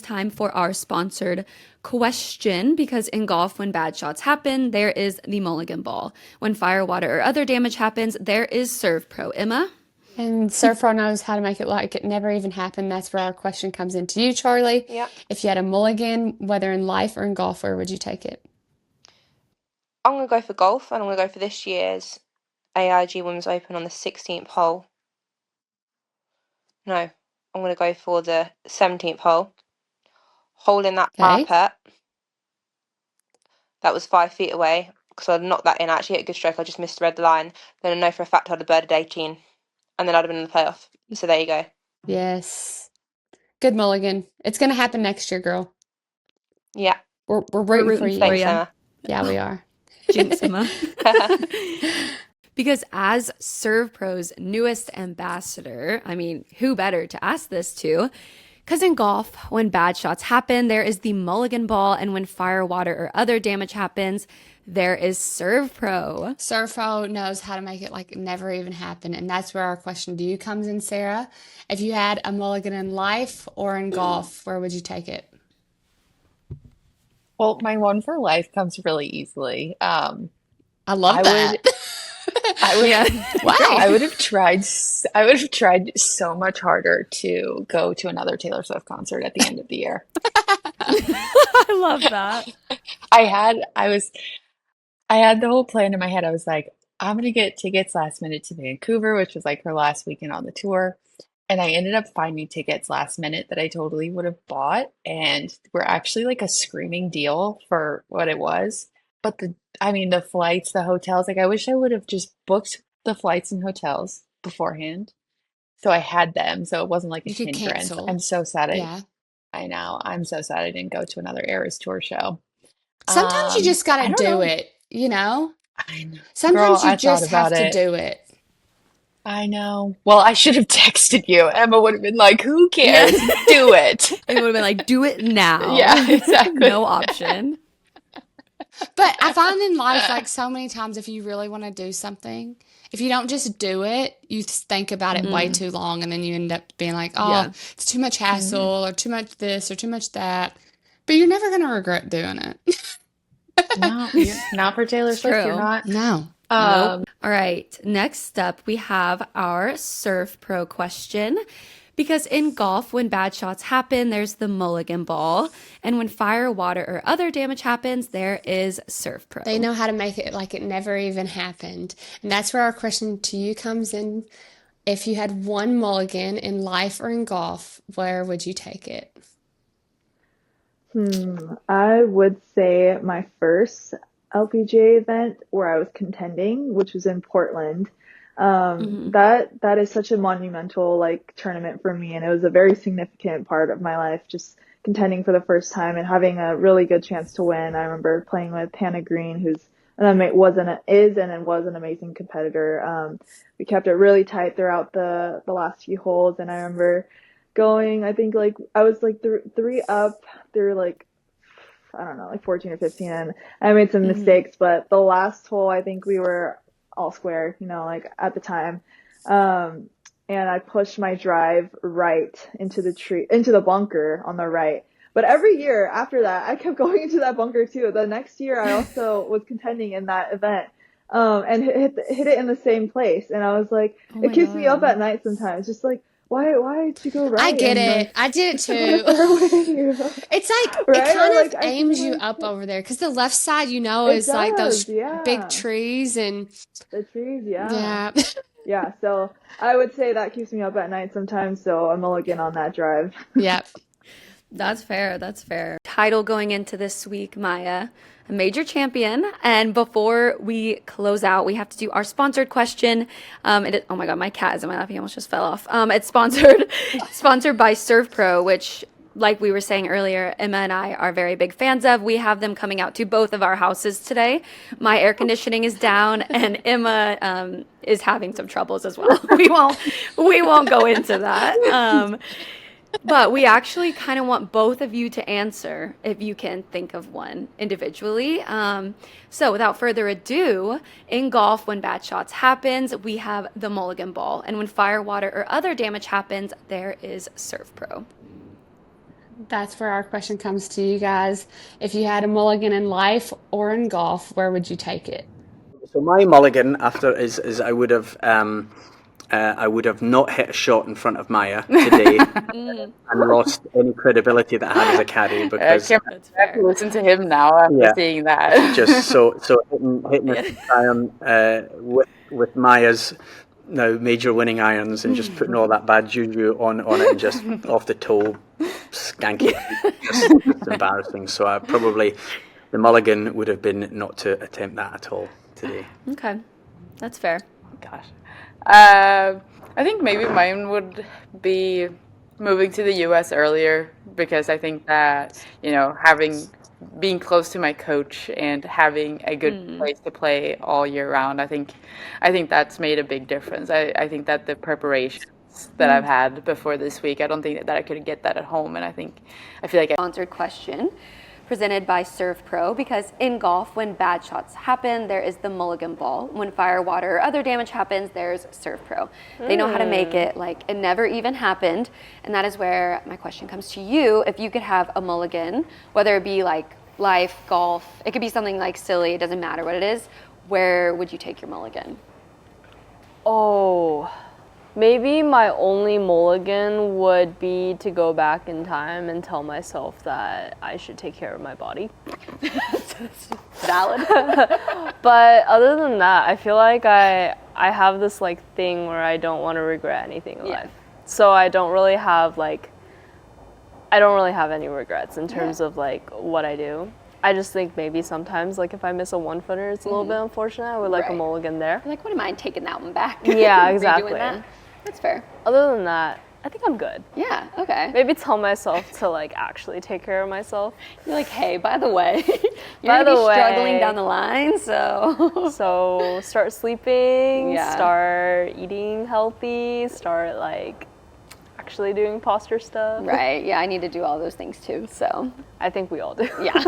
time for our sponsored question, because in golf, when bad shots happen, there is the mulligan ball. When fire, water, or other damage happens, there is SERVPRO. Emma? And SERVPRO knows how to make it like it never even happened. That's where our question comes into you, Charlie. Yeah. If you had a mulligan, whether in life or in golf, where would you take it? I'm going to go for golf, and I'm going to go for this year's AIG Women's Open on the 16th hole. No, I'm going to go for the 17th hole. Holding that Okay. parapet that was 5 feet away, because I'd knocked that in. I actually hit a good stroke. I just misread the line. Then I know for a fact I had a bird at 18, and then I'd have been in the playoff. So there you go. Yes. Good mulligan. It's going to happen next year, girl. Yeah. We're We're rooting for rooting you. for Thanks, you. Emma. Yeah, we are. Jinx, Emma. Because as SERVPRO's newest ambassador, I mean, who better to ask this to? Because in golf, when bad shots happen, there is the mulligan ball, and when fire, water, or other damage happens, there is SERVPRO. SERVPRO knows how to make it like it never even happened, and that's where our question to you comes in, Sarah. If you had a mulligan in life or in golf, where would you take it? Well, my one for life comes really easily. I love I that. would, I would, Yeah. Wow. I would have tried, I would have tried so much harder to go to another Taylor Swift concert at the end of the year. I love that. I had the whole plan in my head. I was like, I'm gonna get tickets last minute to Vancouver, which was like her last weekend on the tour. And I ended up finding tickets last minute that I totally would have bought, and were actually like a screaming deal for what it was. But the flights, the hotels, like I wish I would have just booked the flights and hotels beforehand. So I had them, so it wasn't like a You could hindrance. cancel. I'm so sad Yeah. I know. I'm so sad I didn't go to another Eras Tour show. Sometimes you just got I to don't do know. it, you know? I know. Girl, Sometimes you I thought just have about to it. do it. I know. Well, I should have texted you. Emma would have been like, who Yeah. cares? Do it. It would have been like, do it now. Yeah, exactly. No option. But I find in life, like so many times, if you really want to do something, if you don't just do it, you think about it way Mm. too long, and then you end up being like, oh, Yeah. it's too much Mhm. hassle, or too much this, or too much that. But you're never going to regret doing it. No, you're not for Taylor It's Swift. You're true. not. No. Nope. Um, All right. Next up, we have our SERVPRO question. Because in golf, when bad shots happen, there's the mulligan ball. And when fire, water, or other damage happens, there is They SERVPRO. know how to make it like it never even happened. And that's where our question to you comes in. If you had one mulligan in life or in golf, where would you take it? I would say my first LPGA event where I was contending, which was in Portland. Hmm. That is such a monumental like tournament for me, and it was a very significant part of my life, just contending for the first time and having a really good chance to win. I remember playing with Hannah Green, who's was an amazing competitor. We kept it really tight throughout the last few holes, and I remember going. I think like I was like three up through like I don't know, like 14 or 15, and I made some Hmm. mistakes, but the last hole, I think we were all square, like at the time. Um, and I pushed my drive right into the bunker on the right. But every year after that, I kept going into that bunker too. The next year, I also was contending in that event, and hit it in the same place. And I was like, Oh it my keeps me up God. at night sometimes, just like, why did you go I right get in it. the I did it on the too. fairway? It's like it Right? kind Or of like I feel aims you like up over there because the left side, it is like does, those big yeah. trees and The trees, yeah. yeah. Yeah, so I would say that keeps me up at night sometimes, so I'm mulligan on that drive. Yep. That's fair. That's fair. Title going into this week, Maya, a major champion. And before we close out, we have to do our sponsored question. Oh my God, my cat is in my lap. He almost just fell off. It's sponsored by SERVPRO, which, like we were saying earlier, Emma and I are very big fans of. We have them coming out to both of our houses today. My air conditioning is down, and Emma is having some troubles as well. We won't go into that. But we actually kind of want both of you to answer if you can think of one individually. So without further ado, in golf, when bad shots happens, we have the mulligan ball. And when fire, water, or other damage happens, there is SERVPRO. That's where our question comes to you guys. If you had a mulligan in life or in golf, where would you take it? So my mulligan after is I would have not hit a shot in front of Maya today and lost any credibility that I had as a caddy because Kim, That's I have to fair. listen to him now after Yeah. seeing that. just so hitting a iron with Maya's now major winning irons and just putting all that bad juju on it and just off the toe skanky, just embarrassing. So I probably the mulligan would have been not to attempt that at all today. Okay, that's fair. Gosh. I think maybe mine would be moving to the US earlier because I think that, being close to my coach and having a good place to play all year round, I think that's made a big difference. I think that the preparations that I've had before this week, I don't think that I could get that at home, and I feel like Sponsored question presented by SERVPRO, because in golf, when bad shots happen, there is the mulligan ball. When fire, water, or other damage happens, there's SERVPRO. They know how to make it like it never even happened, and that is where my question comes to you. If you could have a mulligan, whether it be like life, golf, it could be something like silly, it doesn't matter what it is, where would you take your mulligan? Oh, maybe my only mulligan would be to go back in time and tell myself that I should take care of my body. Valid. But other than that, I feel like I have this like thing where I don't want to regret anything in life. So I don't really have any regrets in terms of like what I do. I just think maybe sometimes like if I miss a one footer, it's a little bit unfortunate. I would like a mulligan there. Like, what am I taking that one back? Yeah, exactly. That? That's fair. Other than that, I think I'm good. Yeah, okay. Maybe tell myself to like actually take care of myself. You're like, hey, by the way, you're By gonna the be way- struggling down the line, so So start sleeping, Yeah. start eating healthy, start like actually doing posture stuff. right. Yeah, I need to do all those things too. So I think we all do. yeah.